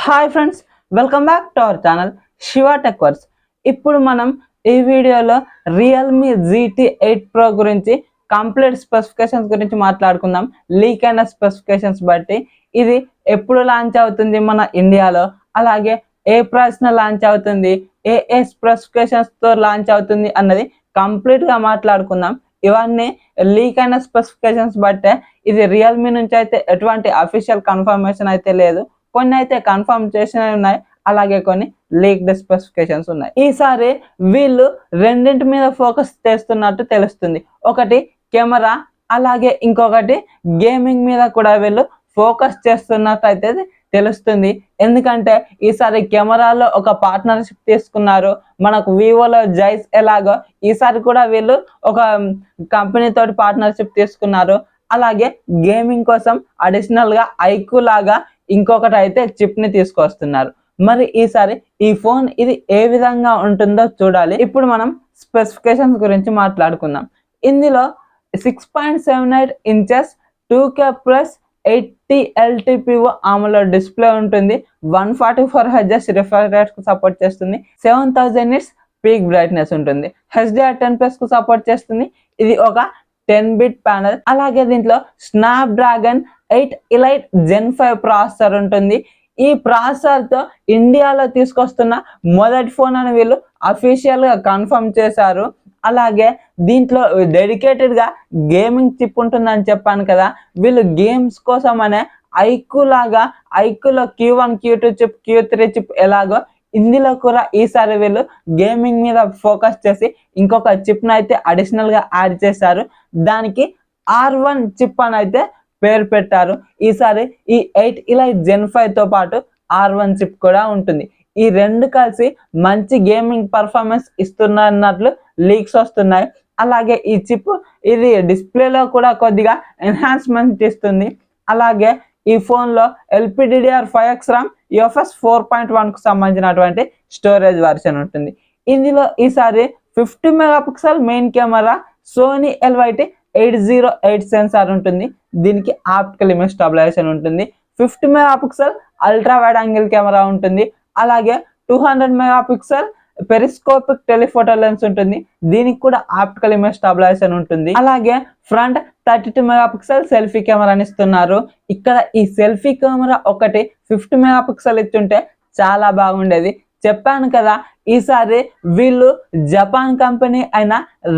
Hi friends, welcome back to our channel Shiva tech verse. ఇప్పుడు మనం ఈ వీడియోలో రియల్మీ GT8 Pro గురించి కంప్లీట్ స్పెసిఫికేషన్స్ గురించి మాట్లాడుకుందాం. లీక్ అయిన స్పెసిఫికేషన్స్ బట్టి ఇది ఎప్పుడు లాంచ్ అవుతుంది మన ఇండియాలో, అలాగే ఏ ప్రైస్న లాంచ్ అవుతుంది, ఏ స్పెసిఫికేషన్స్తో లాంచ్ అవుతుంది అన్నది కంప్లీట్గా మాట్లాడుకుందాం. ఇవన్నీ లీక్ అయిన స్పెసిఫికేషన్స్ బట్టే, ఇది రియల్మీ నుంచి అయితే ఎటువంటి అఫీషియల్ కన్ఫర్మేషన్ అయితే లేదు. కొన్ని అయితే కన్ఫర్మ్ చేసినవి ఉన్నాయి, అలాగే కొన్ని లీక్డ్ స్పెసిఫికేషన్స్ ఉన్నాయి. ఈసారి వీళ్ళు రెండింటి మీద ఫోకస్ చేస్తున్నట్టు తెలుస్తుంది. ఒకటి కెమెరా, అలాగే ఇంకొకటి గేమింగ్ మీద కూడా వీళ్ళు ఫోకస్ చేస్తున్నట్టు అయితే తెలుస్తుంది. ఎందుకంటే ఈసారి కెమెరాలో ఒక పార్ట్నర్షిప్ తీసుకున్నారు. మనకు వివోలో జైస్ ఎలాగో ఈసారి కూడా వీళ్ళు ఒక కంపెనీ తోటి పార్ట్నర్షిప్ తీసుకున్నారు. అలాగే గేమింగ్ కోసం అడిషనల్ గా ఐక్యూ లాగా ఇంకొకటి అయితే చిప్ ని తీసుకొస్తున్నారు. మరి ఈసారి ఈ ఫోన్ ఇది ఏ విధంగా ఉంటుందో చూడాలి. ఇప్పుడు మనం స్పెసిఫికేషన్స్ గురించి మాట్లాడుకుందాం. ఇందులో 6.78 inches 2K plus 80 LTPO AMOLED display ఉంటుంది. 144 Hz రిఫ్రెష్ రేట్ కు సపోర్ట్ చేస్తుంది. 7000 nits పీక్ బ్రైట్నెస్ ఉంటుంది. HDR10+ కు సపోర్ట్ చేస్తుంది. ఇది ఒక 10-bit ప్యానల్. అలాగే దీంట్లో స్నాప్డ్రాగన్ 8 Elite Gen 5 ప్రాసెసర్ ఉంటుంది. ఈ ప్రాసెసర్ తో ఇండియాలో తీసుకొస్తున్న మొదటి ఫోన్ అని వీళ్ళు అఫీషియల్ గా కన్ఫర్మ్ చేశారు. అలాగే దీంట్లో డెడికేటెడ్ గా గేమింగ్ చిప్ ఉంటుందని చెప్పాను కదా. వీళ్ళు గేమ్స్ కోసం అనే ఐక్యూలో Q1 Q2 chip, Q3 chip ఎలాగో ఇందులో కూడా ఈసారి వీళ్ళు గేమింగ్ మీద ఫోకస్ చేసి ఇంకొక చిప్ ను అయితే అడిషనల్ గా యాడ్ చేశారు. దానికి R1 చిప్ అని అయితే పేరు పెట్టారు. ఈసారి ఈ 8 Elite Gen 5 తో పాటు R1 చిప్ కూడా ఉంటుంది. ఈ రెండు కలిసి మంచి గేమింగ్ పర్ఫార్మెన్స్ ఇస్తున్నట్లు లీక్స్ వస్తున్నాయి. అలాగే ఈ చిప్ ఇది డిస్ప్లేలో కూడా కొద్దిగా ఎన్హాన్స్మెంట్ ఇస్తుంది. అలాగే ఈ ఫోన్ లో LPDDR5X RAM, UFS 4.1 కు సంబంధించినటువంటి స్టోరేజ్ వర్షన్ ఉంటుంది. ఇందులో ఈసారి 50 megapixel main camera, Sony LYT-808 sensor ఉంటుంది. దీనికి ఆప్టికల్ ఇమేజ్ స్టెబిలైజేషన్ ఉంటుంది. 50 megapixel ultra wide angle camera ఉంటుంది. అలాగే 200 మెగాపిక్సెల్ పెరిస్కోపిక్ టెలిఫోటో లెన్స్ ఉంటుంది. దీనికి కూడా ఆప్టికల్ ఇమేజ్ స్టెబిలైజేషన్ ఉంటుంది. అలాగే ఫ్రంట్ 32 మెగాపిక్సెల్ సెల్ఫీ కెమెరాని ఇస్తున్నారు. ఇక్కడ ఈ సెల్ఫీ కెమెరా ఒకటి 50 మెగాపిక్సెల్ ఇచ్చుంటే చాలా బాగుండేది. చెప్పాను కదా, ఈసారి వీళ్ళు జపాన్ కంపెనీ అయిన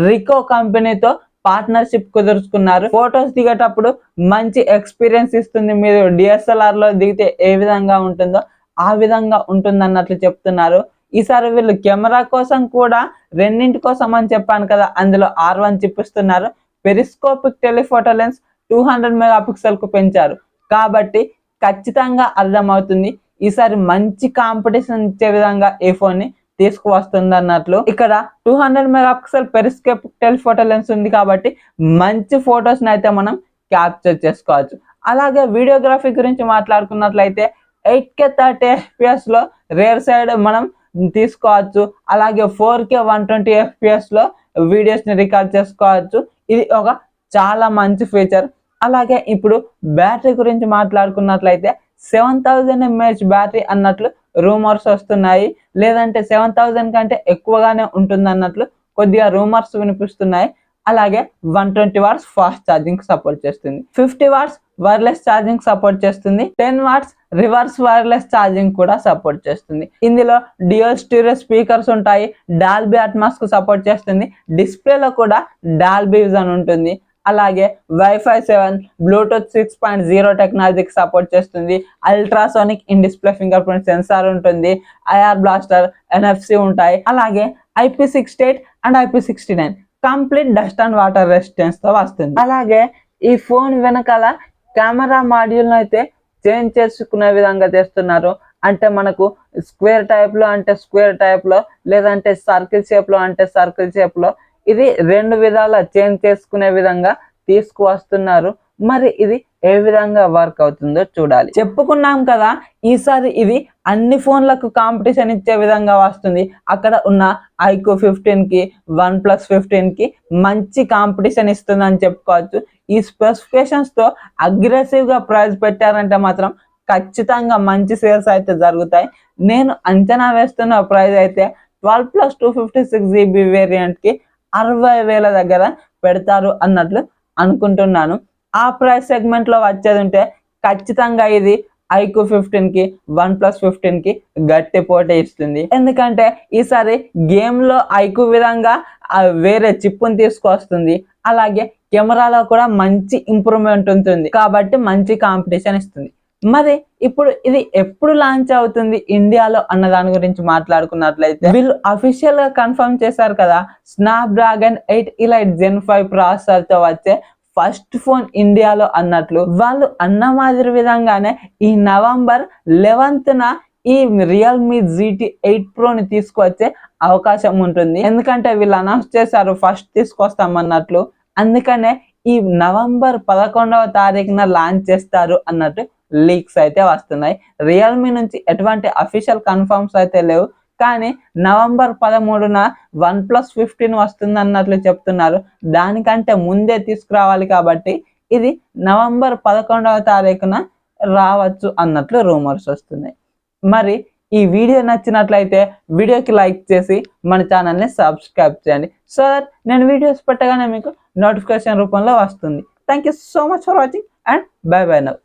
రికో కంపెనీతో పార్ట్నర్షిప్ కుదుర్చుకున్నారు. ఫొటోస్ దిగేటప్పుడు మంచి ఎక్స్పీరియన్స్ ఇస్తుంది. మీరు DSLR లో దిగితే ఏ విధంగా ఉంటుందో ఆ విధంగా ఉంటుంది అన్నట్లు చెప్తున్నారు. ఈసారి వీళ్ళు కెమెరా కోసం కూడా రెండింటి కోసం అని చెప్పాను కదా, అందులో R1 చిప్ ఇస్తున్నారు. పెరిస్కోపిక్ టెలిఫోటో లెన్స్ 200 మెగాపిక్సెల్ కు పెంచారు. కాబట్టి ఖచ్చితంగా అర్థమవుతుంది ఈసారి మంచి కాంపిటీషన్ ఇచ్చే విధంగా ఈ ఫోన్ ని తీసుకువస్తుంది అన్నట్లు. ఇక్కడ 200 మెగాపిక్సెల్ పెరిస్కోపిక్ టెలిఫోటో లెన్స్ ఉంది కాబట్టి మంచి ఫొటోస్ అయితే మనం క్యాప్చర్ చేసుకోవచ్చు. అలాగే వీడియోగ్రఫీ గురించి మాట్లాడుకున్నట్లయితే 8K 30 FPS లో రేర్ సైడ్ మనం తీసుకోవచ్చు. అలాగే 4K 120 FPS లో వీడియోస్ ని రికార్డ్ చేసుకోవచ్చు. ఇది ఒక చాలా మంచి ఫీచర్. అలాగే ఇప్పుడు బ్యాటరీ గురించి మాట్లాడుకున్నట్లయితే 7000 mAh బ్యాటరీ అన్నట్లు రూమర్స్ వస్తున్నాయి. లేదంటే 7000 కంటే ఎక్కువగానే ఉంటుంది అన్నట్లు కొద్దిగా రూమర్స్ వినిపిస్తున్నాయి. అలాగే 120 watts ఫాస్ట్ ఛార్జింగ్ సపోర్ట్ చేస్తుంది. 50 watts వైర్లెస్ ఛార్జింగ్ సపోర్ట్ చేస్తుంది. 10 watts రివర్స్ వైర్లెస్ ఛార్జింగ్ కూడా సపోర్ట్ చేస్తుంది. ఇందులో డ్యూయల్ స్టీరియో స్పీకర్స్ ఉంటాయి. డాల్బీ అట్మాస్ కు సపోర్ట్ చేస్తుంది. డిస్ప్లేలో కూడా డాల్బీ విజన్ ఉంటుంది. అలాగే Wi-Fi 7, Bluetooth 6.0 టెక్నాలజీకి సపోర్ట్ చేస్తుంది. Ultrasonic in display finger print censor ఉంటుంది. IR బ్లాస్టర్, NFC ఉంటాయి. అలాగే IP68 and IP69 complete dust and water resistance తో వస్తుంది. అలాగే ఈ ఫోన్ వెనకాల కెమెరా మాడ్యూల్ అయితే చేంజ్ చేసుకునే విధంగా చేస్తున్నారు. అంటే మనకు స్క్వేర్ టైప్ లో అంటే స్క్వేర్ టైప్ లో, లేదంటే సర్కిల్ షేప్ లో అంటే సర్కిల్ షేప్ లో, ఇది రెండు విధాల చేంజ్ చేసుకునే విధంగా తీసుకువస్తున్నారు. మరి ఇది ఏ విధంగా వర్క్ అవుతుందో చూడాలి. చెప్పుకున్నాం కదా, ఈసారి ఇది అన్ని ఫోన్లకు కాంపిటీషన్ ఇచ్చే విధంగా వస్తుంది. అక్కడ ఉన్న iQOO 15 కి, OnePlus 15 కి మంచి కాంపిటీషన్ ఇస్తుందని చెప్పుకోవచ్చు. ఈ స్పెసిఫికేషన్స్ తో అగ్రెసివ్ గా ప్రైస్ పెట్టారంటే మాత్రం ఖచ్చితంగా మంచి సేల్స్ అయితే జరుగుతాయి. నేను అంచనా వేస్తున్న ప్రైస్ అయితే 12+256 GB వేరియంట్ కి 60,000 దగ్గర పెడతారు అన్నట్లు అనుకుంటున్నాను. ఆ ప్రైస్ సెగ్మెంట్ లో వచ్చేది ఉంటే ఖచ్చితంగా ఇది iQOO 15 కి OnePlus 15 కి గట్టి పోటీ ఇస్తుంది. ఎందుకంటే ఈసారి గేమ్ లో iQOO విధంగా వేరే చిప్పుని తీసుకొస్తుంది. అలాగే కెమెరాలో కూడా మంచి ఇంప్రూవ్మెంట్ ఉంటుంది కాబట్టి మంచి కాంపిటీషన్ ఇస్తుంది. మరి ఇప్పుడు ఇది ఎప్పుడు లాంచ్ అవుతుంది ఇండియాలో అన్న దాని గురించి మాట్లాడుకున్నట్లయితే వీళ్ళు అఫీషియల్ గా కన్ఫర్మ్ చేశారు కదా, స్నాప్డ్రాగన్ 8 Elite Gen 5 ప్రాసెసర్ తో వచ్చే ఫస్ట్ ఫోన్ ఇండియాలో అన్నట్లు. వాళ్ళు అన్న మాదిరి విధంగానే ఈ నవంబర్ 11న ఈ రియల్మీ GT 8 Pro ని తీసుకొచ్చే అవకాశం ఉంటుంది. ఎందుకంటే వీళ్ళు అనౌన్స్ చేశారు ఫస్ట్ తీసుకొస్తామన్నట్లు. అందుకనే ఈ నవంబర్ 11వ తారీఖున లాంచ్ చేస్తారు అన్నట్టు లీక్స్ అయితే వస్తున్నాయి. రియల్మీ నుంచి ఎటువంటి అఫీషియల్ కన్ఫర్మ్స్ అయితే లేవు, కానీ నవంబర్ 13న OnePlus 15 వస్తుంది అన్నట్లు చెప్తున్నారు. దానికంటే ముందే తీసుకురావాలి కాబట్టి ఇది నవంబర్ 11వ తారీఖున రావచ్చు అన్నట్లు రూమర్స్ వస్తున్నాయి. మరి ఈ వీడియో నచ్చినట్లయితే వీడియోకి లైక్ చేసి మన ఛానల్ని సబ్స్క్రైబ్ చేయండి. సో దట్ నేను వీడియోస్ పెట్టగానే మీకు నోటిఫికేషన్ రూపంలో వస్తుంది. Thank you so much for watching and by by now.